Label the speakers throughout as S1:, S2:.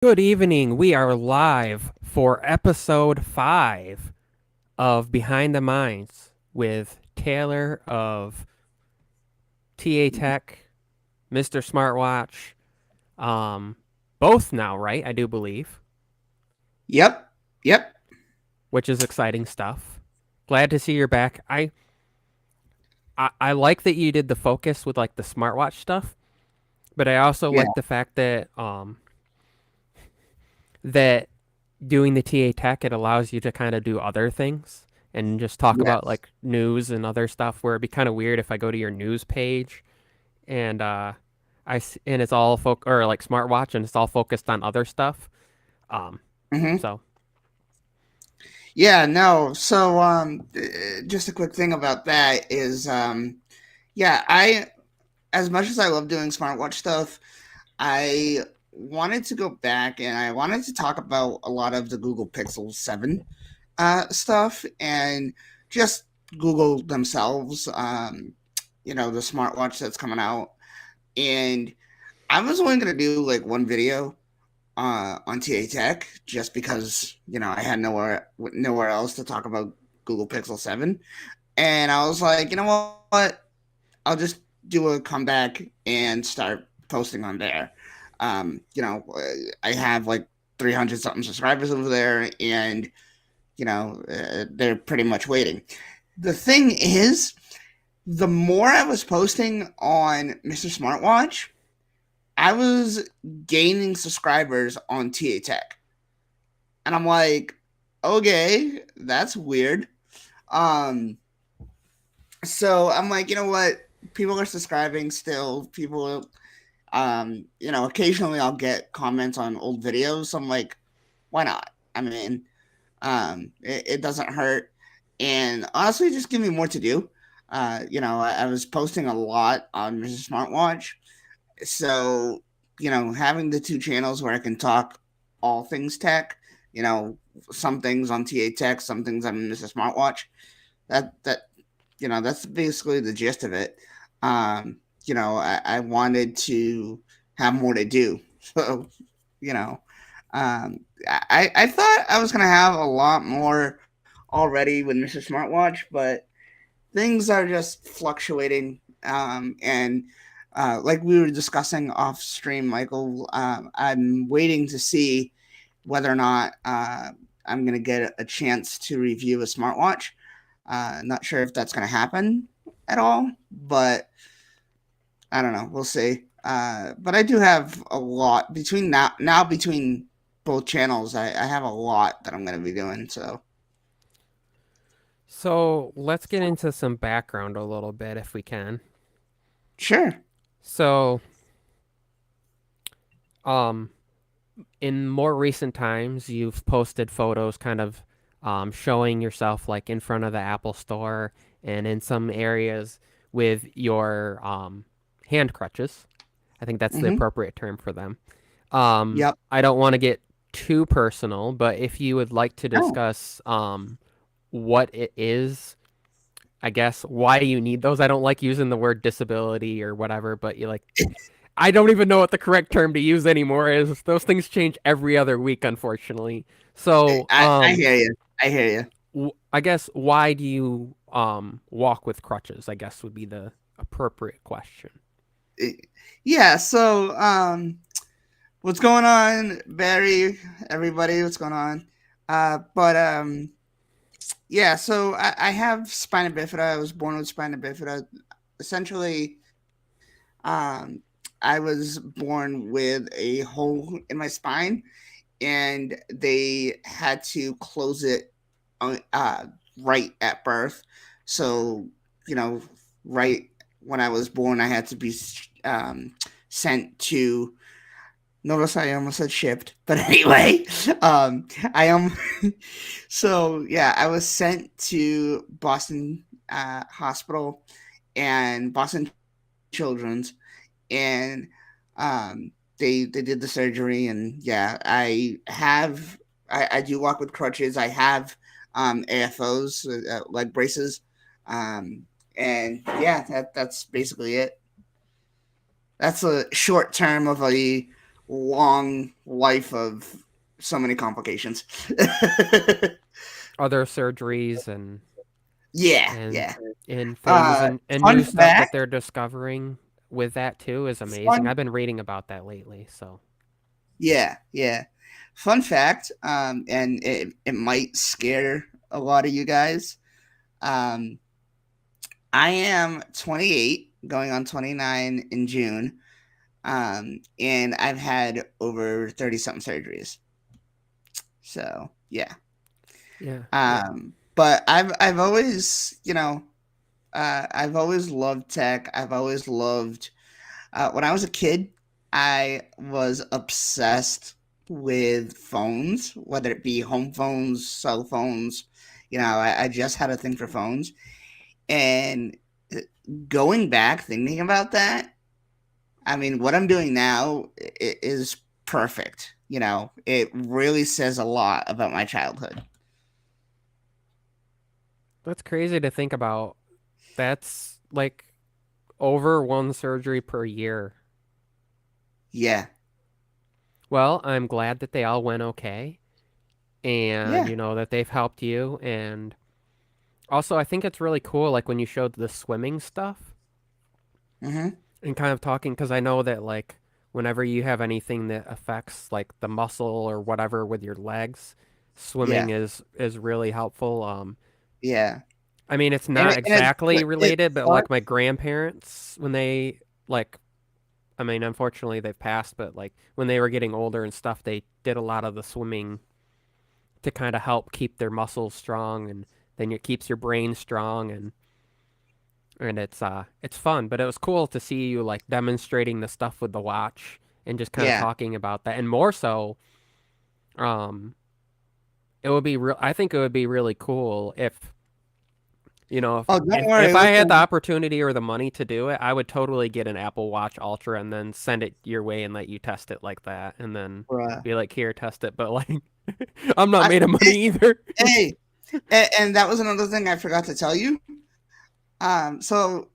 S1: Good evening. We are live for episode 5 of Behind the Minds with Taylor of TA Tech, Mr. Smartwatch, um, both now, right? I do believe,
S2: Yep. Yep.
S1: which is exciting stuff. Glad to see you're back. I like that you did the focus with like the smartwatch stuff, but I also
S2: Yeah.
S1: like the fact that that doing the TA Tech, it allows you to kind of do other things and just talk about
S2: Yes.
S1: like news and other stuff. Where it'd be kind of weird if I go to your news page and and it's all or like smartwatch and it's all focused on other stuff. Um,
S2: hmm
S1: so
S2: Yeah. No. So, just a quick thing about that is, yeah, as much as I love doing smartwatch stuff, I wanted to go back and I wanted to talk about a lot of the Google Pixel 7 stuff and just Google themselves, the smartwatch that's coming out. And I was only going to do like one video on TA Tech just because I had nowhere else to talk about Google Pixel 7, and I was like, you know what, I'll just do a comeback and start posting on there. I have like 300 something subscribers over there, and they're pretty much waiting. The thing is, the more I was posting on Mr. Smartwatch, I was gaining subscribers on TA Tech. And I'm like, okay, that's weird. Um, so I'm like, you know what? People are subscribing still. Occasionally I'll get comments on old videos. So I'm like, why not? I mean, it doesn't hurt. And honestly, just give me more to do. I was posting a lot on Mr. Smartwatch. So, having the two channels where I can talk all things tech, you know, some things on TA Tech, some things on Mr. Smartwatch. That's basically the gist of it. I wanted to have more to do. So, you know, I thought I was gonna have a lot more already with Mr. Smartwatch, but things are just fluctuating. And like we were discussing off stream, Michael, I'm waiting to see whether or not I'm going to get a chance to review a smartwatch. Not sure if that's going to happen at all, but I don't know. We'll see. But I do have a lot between now between both channels. I have a lot that I'm going to be doing. So
S1: so let's get into some background a little bit if we can.
S2: sure.
S1: So um, in more recent times, you've posted photos kind of showing yourself like in front of the Apple Store and in some areas with your hand crutches. I think that's the
S2: Mm-hmm.
S1: appropriate term for them.
S2: Yep.
S1: I don't want to get too personal, but if you would like to
S2: No.
S1: discuss what it is, I guess why you need those. I don't like using the word disability or whatever, but you like I don't even know what the correct term to use anymore is. Those things change every other week, unfortunately. So,
S2: I hear you. I hear you.
S1: I guess why do you walk with crutches? I guess would be the appropriate question.
S2: Yeah, so what's going on, Barry? Everybody, what's going on? But yeah, so I have spina bifida. I was born with spina bifida. Essentially, um I was born with a hole in my spine, and they had to close it right at birth. So, you know, right when I was born, I had to be um, sent to. Notice I almost said shipped, but anyway, I am. So yeah, I was sent to Boston Hospital and Boston Children's, and they did the surgery, and yeah, I do walk with crutches. I have AFOs, leg braces, um, and yeah, that's basically it. That's a short term of a long life of so many complications.
S1: Other surgeries
S2: Yeah,
S1: and
S2: yeah.
S1: and things
S2: Uh,
S1: and
S2: fun
S1: new stuff that
S2: fact.
S1: they're discovering with that too is amazing.
S2: Fun.
S1: I've been reading about that lately, so
S2: Yeah, yeah. Fun fact. And it might scare a lot of you guys. Um, I am 28, going on 29 in June. And I've had over 30 something surgeries. So yeah.
S1: yeah.
S2: But I've always, I've always loved tech. I've always loved. When I was a kid, I was obsessed with phones, whether it be home phones, cell phones. I just had a thing for phones, and uh, going back thinking about that, I mean, what I'm doing now is perfect. It really says a lot about my childhood.
S1: That's crazy to think about. That's like over one surgery per year.
S2: Yeah,
S1: Well, I'm glad that they all went okay and
S2: yeah,
S1: that they've helped you and also I think it's really cool like when you showed the swimming stuff
S2: hmm,
S1: and kind of talking because I know that like whenever you have anything that affects like the muscle or whatever with your legs, swimming
S2: yeah,
S1: is really helpful.
S2: yeah.
S1: I mean it's
S2: And
S1: not exactly
S2: it's
S1: related, but
S2: fun.
S1: like my grandparents when they like I mean unfortunately they've passed, but like when they were getting older and stuff, they did a lot of the swimming to kind of help keep their muscles strong and then it keeps your brain strong and it's fun, but it was cool to see you like demonstrating the stuff with the watch and just kind of
S2: Yeah.
S1: talking about that. And more so, um, it would be real. I think it would be really cool if
S2: Oh, don't
S1: if
S2: worry.
S1: I had the
S2: Listen,
S1: opportunity or the money to do it, I would totally get an Apple Watch Ultra and then send it your way and let you test it like that, and then
S2: bruh.
S1: be like, here, test it. But like, I'm not
S2: I,
S1: made of money either.
S2: hey, and that was another thing I forgot to tell you. So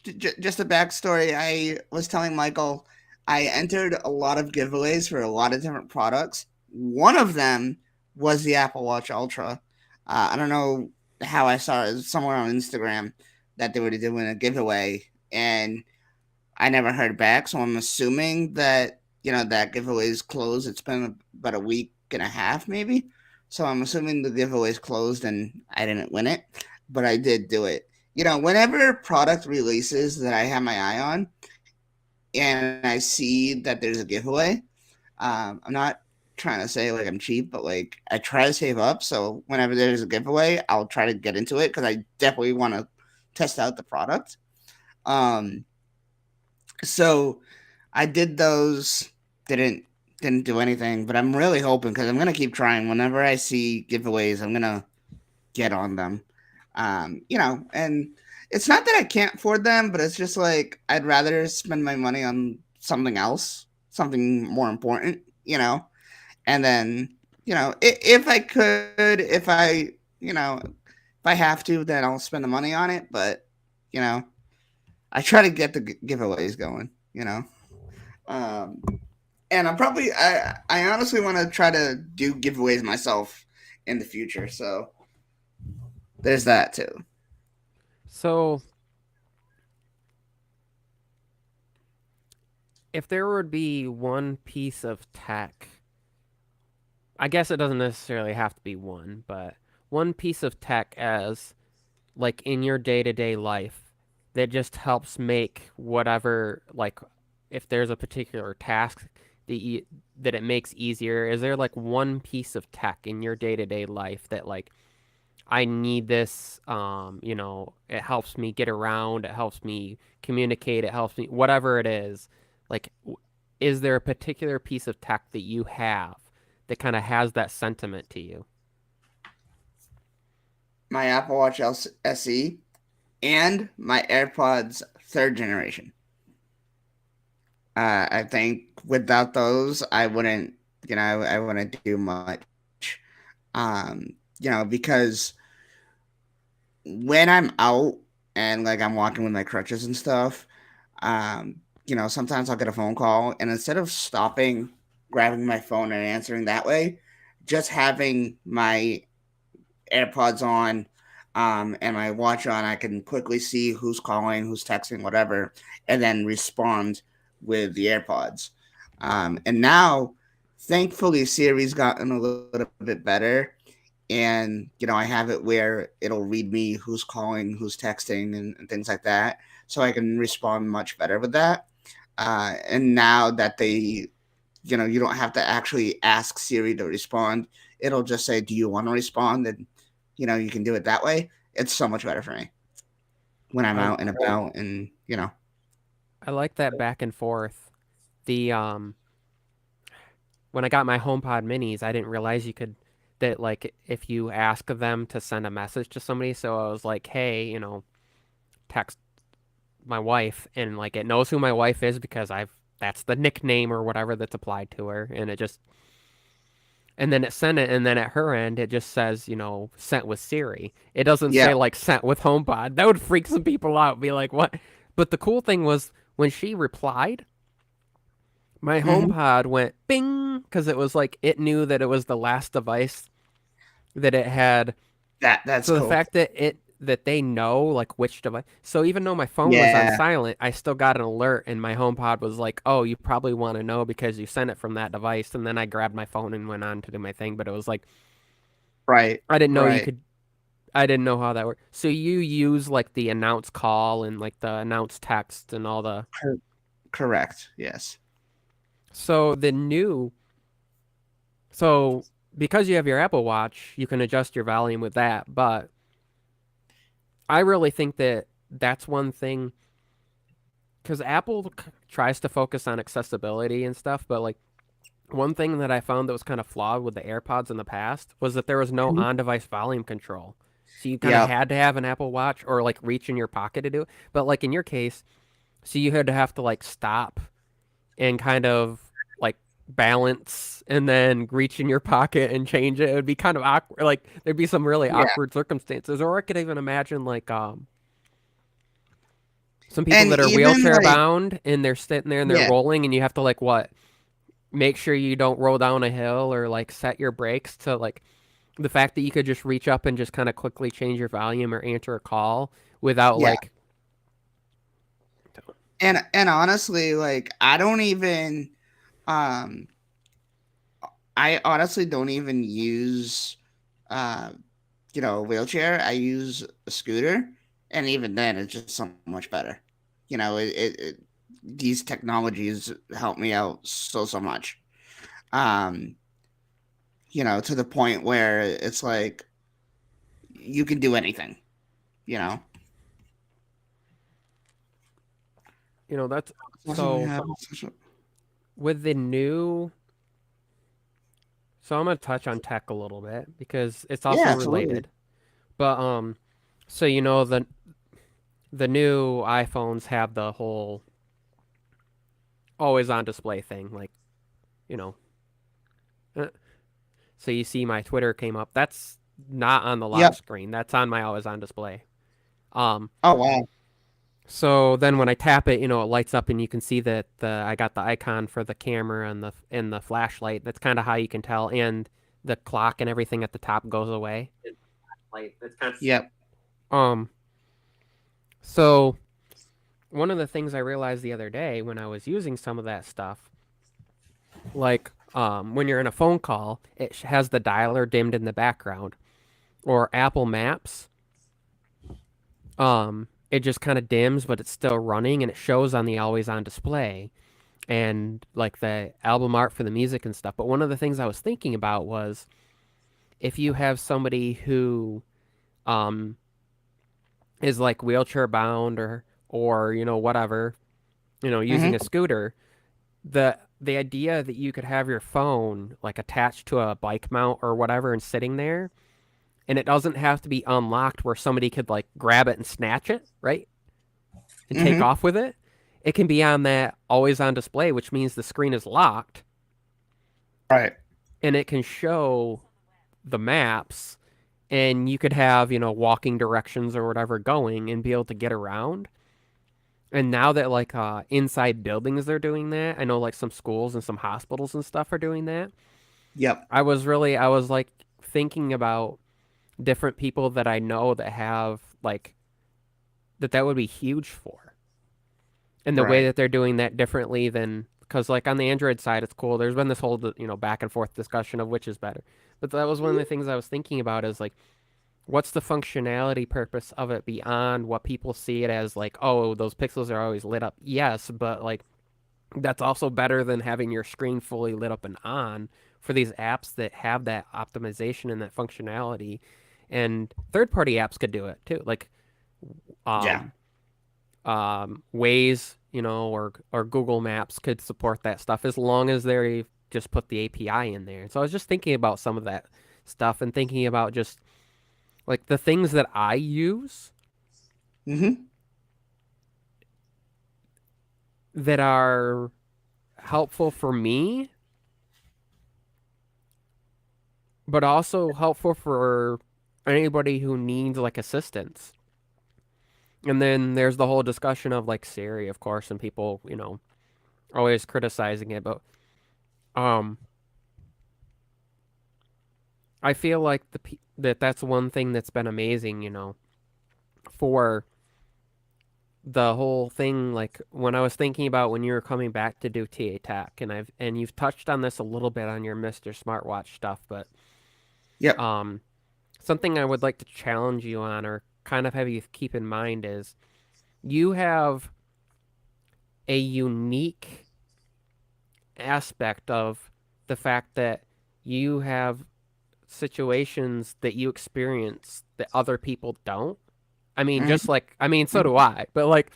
S2: just a backstory. I was telling Michael I entered a lot of giveaways for a lot of different products. One of them was the Apple Watch Ultra. I don't know how I saw it somewhere on Instagram that they were doing a giveaway, and I never heard back. So I'm assuming that that giveaway is closed. It's been about a week and a half, maybe. So I'm assuming the giveaway is closed, and I didn't win it, but I did do it. Whenever product releases that I have my eye on, and I see that there's a giveaway, I'm not trying to say like I'm cheap, but like I try to save up. So whenever there's a giveaway, I'll try to get into it because I definitely want to test out the product. Um, so I did those, didn't didn't do anything, but I'm really hoping because I'm gonna keep trying. Whenever I see giveaways, I'm gonna get on them. And it's not that I can't afford them, but it's just like I'd rather spend my money on something else, something more important, And then, if I could, if I have to, then I'll spend the money on it. But you know, I try to get the giveaways going. Um, and I honestly want to try to do giveaways myself in the future. So there's that too.
S1: So if there would be one piece of tech, I guess it doesn't necessarily have to be one, but one piece of tech as like in your day-to-day life that just helps make whatever like if there's a particular task that it makes easier, is there like one piece of tech in your day-to-day life that like I need this it helps me get around, it helps me communicate, it helps me whatever it is. Like is there a particular piece of tech that you have that kind of has that sentiment to you?
S2: My Apple Watch SE and my AirPods third generation. I think without those, I wouldn't, I wouldn't do much. Because when I'm out and like I'm walking with my crutches and stuff, sometimes I'll get a phone call, and instead of stopping grabbing my phone and answering that way. Just having my AirPods on and my watch on, I can quickly see who's calling, who's texting, whatever, and then respond with the AirPods. And now, thankfully, Siri's gotten a little bit better. And, I have it where it'll read me who's calling, who's texting, and things like that. So I can respond much better with that. And now that you don't have to actually ask Siri to respond. It'll just say, "Do you want to respond?" And you can do it that way. It's so much better for me when I'm
S1: I
S2: out and about, and
S1: I like that back and forth. The when I got my HomePod minis, I didn't realize you could that like if you ask them to send a message to somebody, so I was like, "Hey, text my wife," and like it knows who my wife is because I've that's the nickname or whatever that's applied to her, and it just and then it sent it, and then at her end it just says, sent with Siri. It doesn't
S2: yeah,
S1: say like sent with HomePod. That would freak some people out. Be like, what? But the cool thing was when she replied, my
S2: hmm
S1: HomePod went bing because it was like it knew that it was the last device that it had.
S2: that's
S1: So the
S2: cool.
S1: fact that they know like which device. So even though my phone was on
S2: Yeah,
S1: silent, I still got an alert, and my HomePod was like, "Oh, you probably want to know because you sent it from that device." And then I grabbed my phone and went on to do my thing. But it was like
S2: right,
S1: I didn't know you
S2: right.
S1: could. I didn't know how that worked. So you use like the announce call and like the announce text and all the.
S2: Cor- correct. Yes.
S1: So the new. So because you have your Apple Watch, you can adjust your volume with that. But I really think that that's one thing because Apple tries to focus on accessibility and stuff, but like one thing that I found that was kind of flawed with the AirPods in the past was that there was no
S2: Mhm.
S1: on-device volume control. So you kind of
S2: Yep.
S1: had to have an Apple Watch or like reach in your pocket to do it. But like in your case, so you had to have to like stop and kind of like balance and then reach in your pocket and change it. It would be kind of awkward. Like there'd be some really
S2: Yeah.
S1: awkward circumstances. Or I could even imagine like some people
S2: And
S1: that are
S2: even
S1: wheelchair
S2: like,
S1: bound and they're sitting there and they're
S2: yeah,
S1: rolling and you have to like what make sure you don't roll down a hill or like set your brakes to like the fact that you could just reach up and just kind of quickly change your volume or answer a call without
S2: yeah.
S1: like
S2: And honestly, like um I honestly don't even use uh a wheelchair. I use a scooter, and even then, it's just so much better. These technologies help me out so much. Um, to the point where it's like you can do anything. You know,
S1: that's
S2: also we
S1: so
S2: have
S1: with the new so I'm gonna touch on tech a little bit because it's
S2: yeah,
S1: also
S2: absolutely.
S1: related. But so the new iPhones have the whole always on display thing, like, you know, uh, so you see my Twitter came up. That's not on the lock
S2: Yep.
S1: screen. That's on my always on display. Um,
S2: Oh wow.
S1: so then when I tap it, it lights up and you can see that I got the icon for the camera and the flashlight. That's kind of how you can tell. And the clock and everything at the top goes away. Like that's kind
S2: Yep.
S1: of so one of the things I realized the other day when I was using some of that stuff, like when you're in a phone call, it has the dialer dimmed in the background, or Apple Maps, it just kind of dims, but it's still running and it shows on the always on display and like the album art for the music and stuff. But one of the things I was thinking about was if you have somebody who um is like wheelchair bound or whatever, using
S2: hmm
S1: a scooter, the idea that you could have your phone like attached to a bike mount or whatever and sitting there and it doesn't have to be unlocked where somebody could like grab it and snatch it, right? And take
S2: hmm
S1: off with it. It can be on that always on display, which means the screen is locked
S2: Right.
S1: and it can show the maps and you could have, walking directions or whatever going and be able to get around. And now that like inside buildings are doing that, I know like some schools and some hospitals and stuff are doing that.
S2: Yep.
S1: I was like thinking about different people that I know that have like that would be huge for. And the way
S2: Right.
S1: that they're doing that differently than because like on the Android side it's cool. There's been this whole back and forth discussion of which is better. But that was one of the things I was thinking about is like what's the functionality purpose of it beyond what people see it as like, oh, those pixels are always lit up. Yes, but like that's also better than having your screen fully lit up and on for these apps that have that optimization and that functionality. And third-party apps could do it too, like
S2: Yeah.
S1: um, Waze, or Google Maps could support that stuff as long as they just put the API in there. So I was just thinking about some of that stuff and thinking about just like the things that I use
S2: Mm-hmm.
S1: that are helpful for me, but also helpful for anybody who needs like assistance. And then there's the whole discussion of like Siri, of course, and people, always criticizing it, but um I feel like that's one thing that's been amazing, for the whole thing like when I was thinking about when you were coming back to do TA Tech and you've touched on this a little bit on your Mr. Smartwatch stuff, but
S2: Yep.
S1: um something I would like to challenge you on or kind of have you keep in mind is you have a unique aspect of the fact that you have situations that you experience that other people don't. I mean, just
S2: Mm-hmm.
S1: like, I mean, so do I, but like,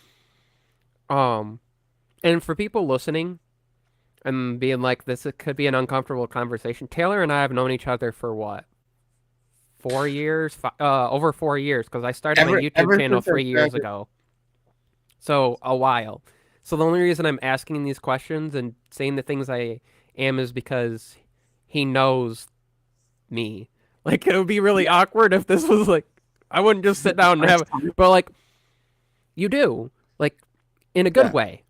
S1: um, and for people listening and being like, this it could be an uncomfortable conversation. Taylor and I have known each other for what, 4 years? Over 4 years, because I started my YouTube
S2: Ever
S1: channel
S2: since I
S1: 3 years
S2: started.
S1: ago. So a while. So the only reason I'm asking these questions and saying the things I am is because he knows me. Like it would be really awkward if this was like I wouldn't just sit down and have
S2: First
S1: it.
S2: time.
S1: But like you do, like in a good
S2: Yeah.
S1: way.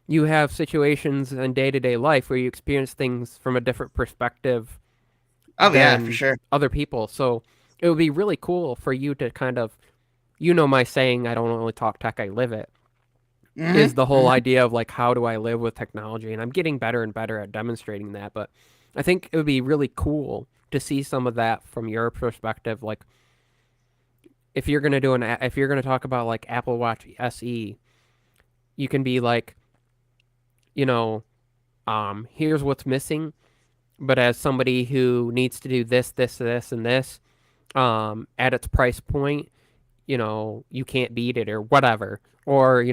S1: You have situations in day-to-day life where you experience things from a different perspective
S2: Oh yeah, for
S1: than
S2: sure.
S1: other people. So it would be really cool for you to kind of my saying I don't only talk tech, I live it is
S2: Mm-hmm.
S1: the whole
S2: Mm-hmm.
S1: idea of like how do I live with technology, and I'm getting better and better at demonstrating that, but I think it would be really cool to see some of that from your perspective, like if you're going to if you're going to talk about like Apple Watch SE, you can be like, you know, here's what's missing, but as somebody who needs to do this and this at its price point, you can't beat it or whatever, or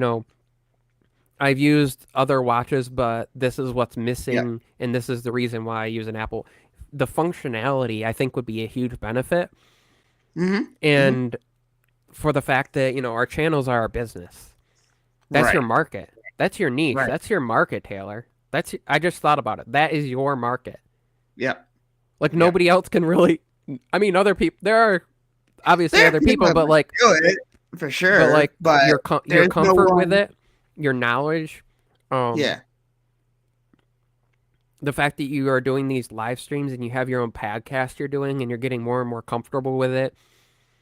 S1: I've used other watches, but this is what's
S2: Yep.
S1: missing, and this is the reason why I use an Apple. The functionality, I think, would be a huge benefit.
S2: Mm-hmm. Mm-hmm.
S1: And for the fact that, our channels are our business. That's your
S2: Right.
S1: market. That's your niche.
S2: Right.
S1: That's your market, Taylor. I just thought about it. That is your market.
S2: Yep.
S1: Like
S2: Yep.
S1: nobody else can really. I mean, other people. There are obviously
S2: There are
S1: other
S2: people
S1: people,
S2: that
S1: but
S2: might
S1: like,
S2: do it for sure, but
S1: your
S2: there's no
S1: comfort with
S2: one.
S1: it, your knowledge, um,
S2: Yeah.
S1: the fact that you are doing these live streams and you have your own podcast you're doing and you're getting more and more comfortable with it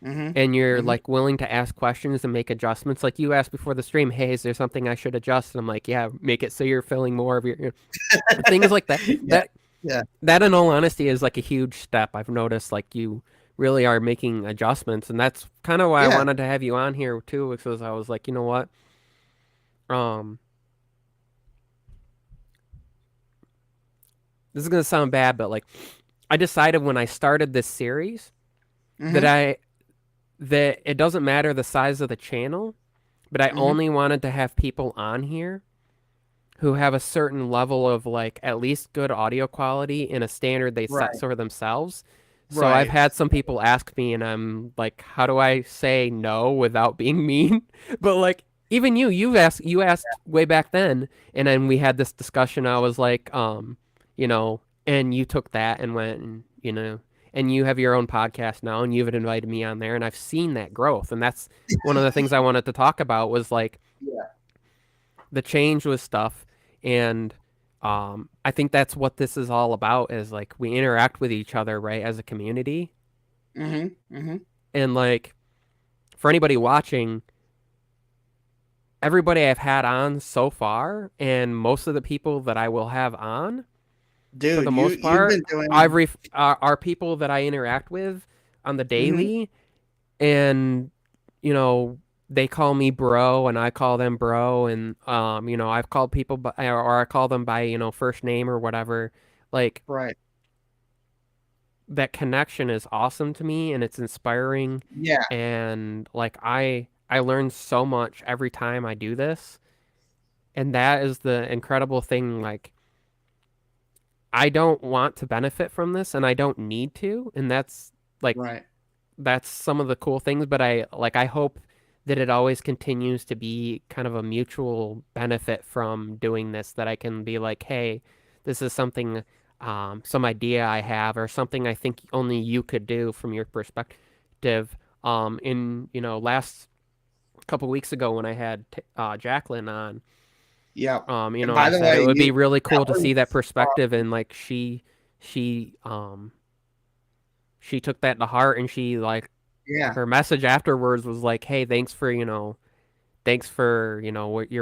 S2: Mm-hmm.
S1: and you're
S2: Mm-hmm.
S1: like willing to ask questions and make adjustments like you asked before the stream, hey, is there something I should adjust? And I'm like, yeah, make it so you're filling more of your things like that.
S2: Yeah. Yeah.
S1: That in all honesty is like a huge step. I've noticed like you really are making adjustments, and that's kind of why I
S2: Yeah.
S1: wanted to have you on here too, because I was like, you know what, um this is gonna sound bad, but like I decided when I started this series that
S2: Mm-hmm.
S1: I that it doesn't matter the size of the channel, but I
S2: Mm-hmm.
S1: only wanted to have people on here who have a certain level of like at least good audio quality in a standard they set
S2: Right.
S1: for themselves. So I've
S2: Right.
S1: had some people ask me and I'm like, how do I say no without being mean? But like even you asked way back then and then we had this discussion. I was like, you know, and you took that and went and and you have your own podcast now and you've invited me on there and I've seen that growth and that's one of the things I wanted to talk about was like
S2: Yeah.
S1: the change with stuff, and I think that's what this is all about. Is like we interact with each other, right, as a community,
S2: Mhm. Mhm.
S1: and like for anybody watching, everybody I've had on so far, and most of the people that I will have on, for the
S2: Dude,
S1: most
S2: you've
S1: part,
S2: been doing.
S1: are people that I interact with on the
S2: Mhm.
S1: daily, and you know they call me bro, and I call them bro, and I've called people by, or I call them by first name or whatever. Like
S2: Right.
S1: that connection is awesome to me, and it's inspiring,
S2: Yeah.
S1: and like I learn so much every time I do this, and that is the incredible thing. Like I don't want to benefit from this, and I don't need to, and like
S2: Right.
S1: that's some of the cool things, but I hope that it always continues to be kind of a mutual benefit from doing this, that I can be like, hey, this is something, some idea I have, or something I think only you could do from your perspective. In last couple weeks ago when I had Jacqueline on,
S2: Yep. And
S1: I
S2: by the
S1: said it
S2: way,
S1: would
S2: you
S1: be really
S2: that
S1: cool to
S2: was
S1: see that perspective, and like she took that to heart, and she like
S2: yeah.
S1: her message afterwards was like, "Hey, thanks for your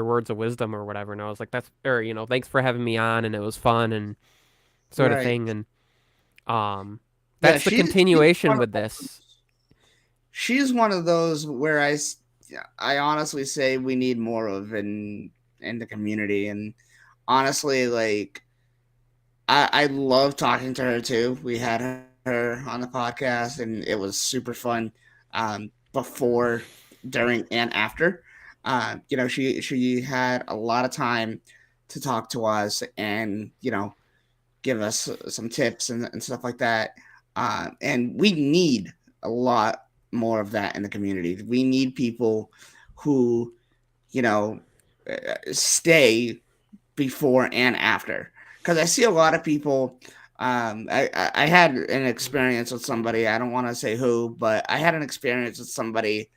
S1: words of wisdom or whatever." And I was like, "That's or thanks for having me on, and it was fun and sort of
S2: Right.
S1: thing." And um,
S2: Yeah,
S1: that's the continuation with this.
S2: she's one of those where I honestly say we need more of in the community. And honestly, like I love talking to her too. We had her on the podcast, and it was super fun. Before, during, and after. She had a lot of time to talk to us, and give us some tips and stuff like that. And we need a lot more of that in the community. We need people who, you know, stay before and after. Because I see a lot of people. I had an experience with somebody. I don't want to say who, but I had an experience with somebody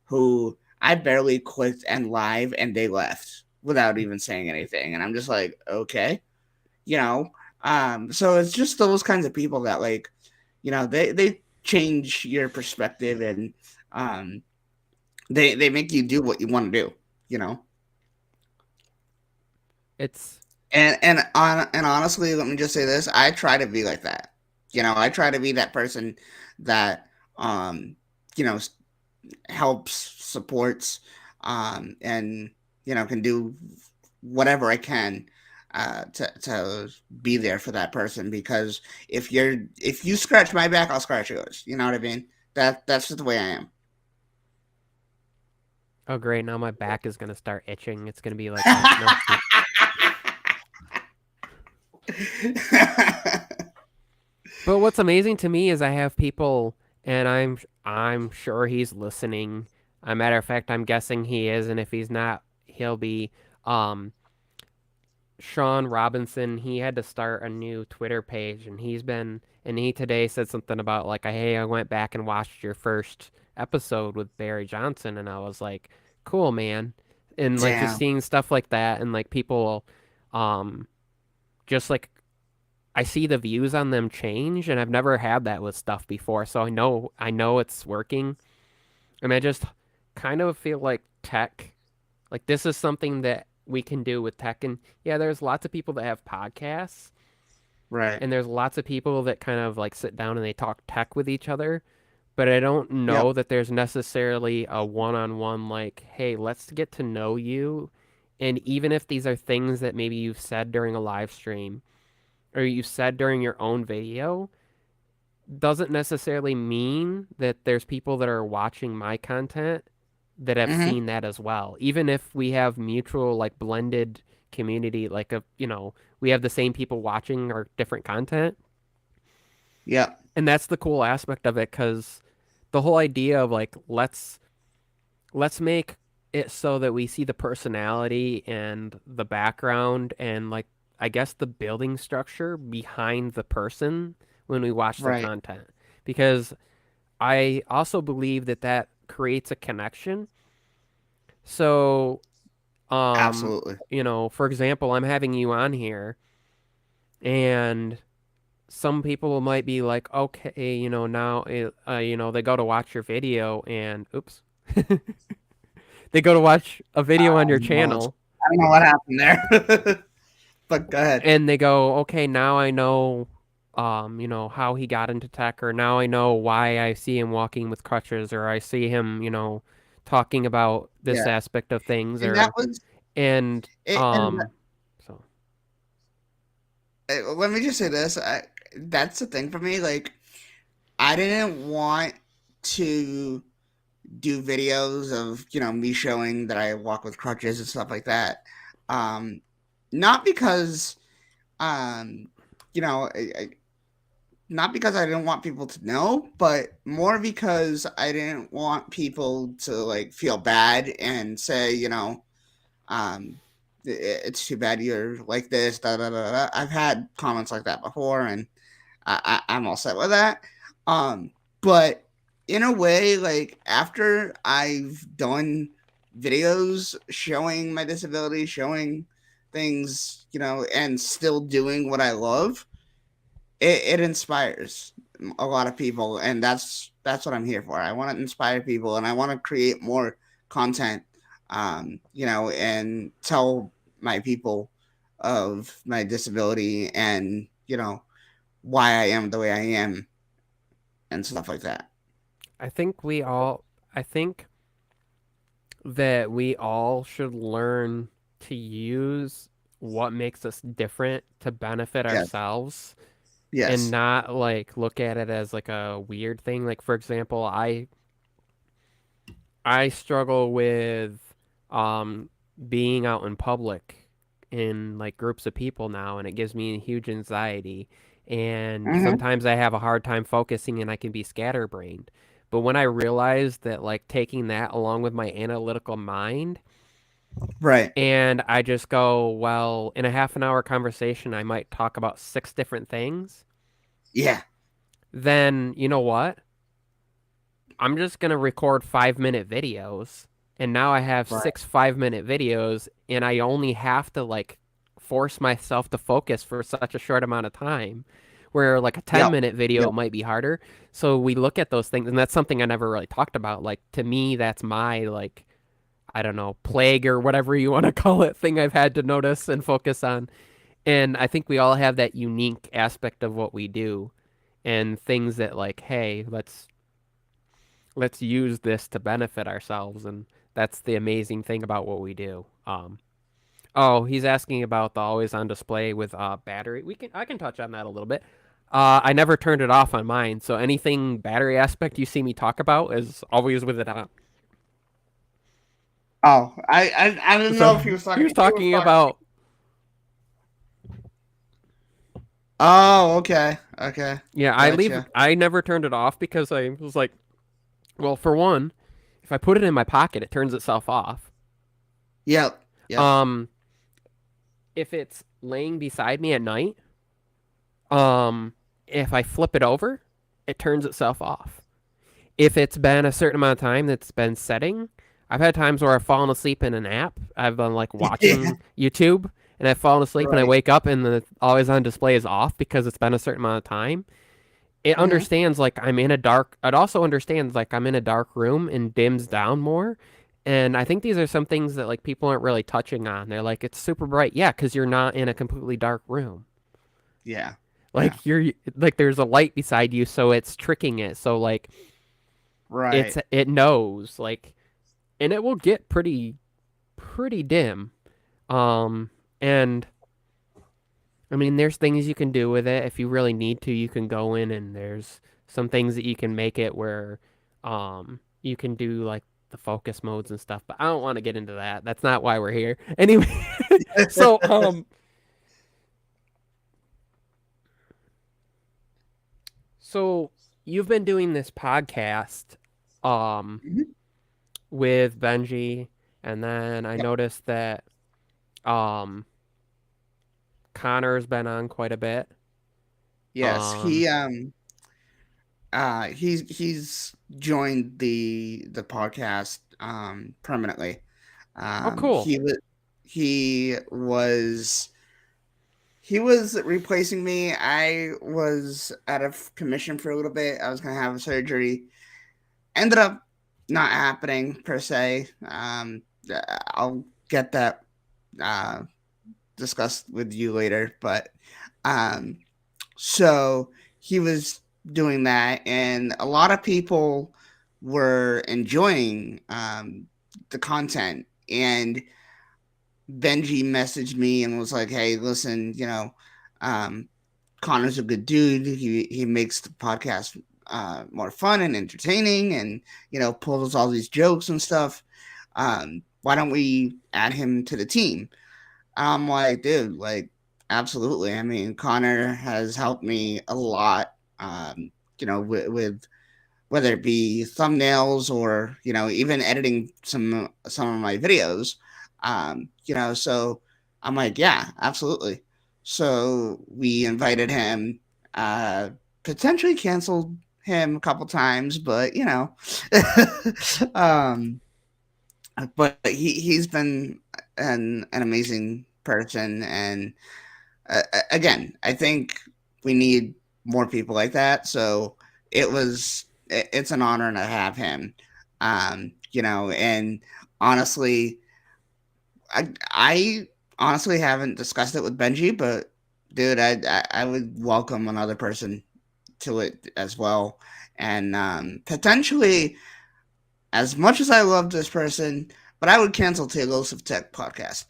S2: who I barely clicked and live, and they left without even saying anything. And I'm just like, okay, you know. So it's just those kinds of people that, like, they change your perspective, and um, they make you do what you want to do. You know.
S1: It's
S2: And honestly, let me just say this: I try to be like that. I try to be that person that um, you know helps, supports, and can do whatever I can to be there for that person. Because if you scratch my back, I'll scratch yours. You know what I mean? That's just the way I
S1: oh great, now my back is gonna start itching. It's gonna be like, oh no.
S2: am.
S1: But what's amazing to me is I have people, and I'm sure he's listening. A matter of fact, I'm guessing he is, and if he's not, he'll be. Um, Sean Robinson, he had to start a new Twitter page, and he today said something about like, hey, I went back and watched your first episode with Barry Johnson, and I was like, cool, man. And like just
S2: Damn.
S1: seeing stuff like that, and like people, um, just like I see the views on them change, and I've never had that with stuff before, so I know it's working, and I just kind of feel like tech, like this is something that we can do with tech, and yeah, there's lots of people that have podcasts,
S2: Right.
S1: and there's lots of people that kind of like sit down and they talk tech with each other, but I don't
S2: Yep.
S1: know that there's necessarily a one-on-one like, hey, let's get to know you, and even if these are things that maybe you've said during a live stream or you said during your own video, doesn't necessarily mean that there's people that are watching my content that have
S2: Hmm.
S1: seen that as well. Even if we have mutual, like blended community, like we have the same people watching our different content.
S2: Yep.
S1: And that's the cool aspect of it, because the whole idea of like, let's make it so that we see the personality and the background and like I guess the building structure behind the person when we watch their
S2: Right.
S1: content. Because I also believe that that creates a connection. So Um,
S2: Absolutely.
S1: for example, I'm having you on here, and some people might be like, okay, now, they go to watch your video and, oops, they go to watch a video on your
S2: Well,
S1: channel
S2: I don't know what happened there, but go ahead.
S1: and they go, okay, now I know, how he got into tech, or now I know why I see him walking with crutches, or I see him, talking about this
S2: Yeah,
S1: aspect of things,
S2: and that
S1: or,
S2: was
S1: and,
S2: it. And
S1: so
S2: let me just say this: that's the thing for me. Like, I didn't want to do videos of me showing that I walk with crutches and stuff like that. Um, not because um, you know, not because I didn't want people to know, but more because I didn't want people to like feel bad and say, um, it's too bad you're like this. Da, da, da, da. I've had comments like that before, and I'm all set with that. Um, but in a way, like after I've done videos showing my disability, showing things, and still doing what I love, it inspires a lot of people, and that's what I'm here for. I want to inspire people, and I want to create more content, and tell my people of my disability and why I am the way I am and stuff like that.
S1: I think I think that we all should learn to use what makes us different to benefit
S2: Yes,
S1: ourselves and
S2: yes,
S1: not like look at it as like a weird thing. Like for example, I struggle with um being out in public in like groups of people now, and it gives me huge anxiety. And
S2: hmm,
S1: sometimes I have a hard time focusing and I can be scatterbrained. But when I realized that like taking that along with my analytical mind,
S2: right,
S1: and I just go, well, in a half an hour conversation, I might talk about six different things,
S2: yeah,
S1: then you know what? I'm just gonna record 5 minute videos, and now I have
S2: right,
S1: six 5 minute videos, and I only have to like force myself to focus for such a short amount of time. Where like a 10
S2: yep,
S1: minute video
S2: yep,
S1: it might be harder. So we look at those things, and that's something I never really talked about. Like to me, that's my like I don't know, plague or whatever you want to call it, thing I've had to notice and focus on. And I think we all have that unique aspect of what we do and things that like, hey, let's use this to benefit ourselves, and that's the amazing thing about what we do. Oh, he's asking about the always on display with battery. I can touch on that a little bit. I never turned it off on mine, so anything battery aspect you see me talk about is always with it on.
S2: oh, I didn't
S1: So
S2: know if he was
S1: he
S2: talking
S1: was
S2: to you or
S1: talking
S2: talking to me.
S1: about
S2: Oh, okay, okay,
S1: yeah,
S2: gotcha.
S1: I never turned it off because I was like, well, for one, if I put it in my pocket, it turns itself off.
S2: Yep, yep.
S1: Um, if it's laying beside me at night, if I flip it over, it turns itself off. If it's been a certain amount of time that's been setting, I've had times where I've fallen asleep in an app. I've been like
S2: Yeah,
S1: watching YouTube and I've fallen asleep and I
S2: right.
S1: wake up and the always on display is off because it's been a certain amount of time. It
S2: Hmm.
S1: understands like I'm in a dark, it also understands like I'm in a dark room and dims down more. And I think these are some things that like people aren't really touching on. They're like, it's super bright. Yeah, because you're not in a completely dark room.
S2: Yeah, yeah,
S1: Like you're like there's a light beside you, so it's tricking it. So like
S2: right.
S1: it knows like, and it will get pretty dim. Um, and I mean, there's things you can do with it if you really need to. You can go in and there's some things that you can make it where, you can do like the focus modes and stuff. But I don't want to get into that. That's not why we're here. Anyway, so so you've been doing this podcast, um,
S2: Mhm.
S1: with Benji, and then I
S2: Yep.
S1: noticed that um Connor's been on quite a bit.
S2: Yes,
S1: Um,
S2: he's joined the podcast permanently.
S1: oh, cool.
S2: He was. he was he was replacing me. I was out of commission for a little bit. I was gonna have a surgery. Ended up not happening per se. I'll get that uh, discussed with you later, but um, so he was doing that, and a lot of people were enjoying the content. And Benji messaged me and was like, "Hey, listen, um, Connor's a good dude. He makes the podcast more fun and entertaining, and pulls all these jokes and stuff. Why don't we add him to the team?" I'm like, dude, like, absolutely. I mean, Connor has helped me a lot. With whether it be thumbnails or even editing some of my videos. So I'm like, yeah, absolutely. So we invited him. Potentially canceled him a couple times, but um, but he's been an amazing person. And again, I think we need more people like that. So it's an honor to have him. And honestly, I honestly haven't discussed it with Benji, but dude, I would welcome another person to it as well. And potentially, as much as I love this person, but I would cancel Talos of Tech podcast.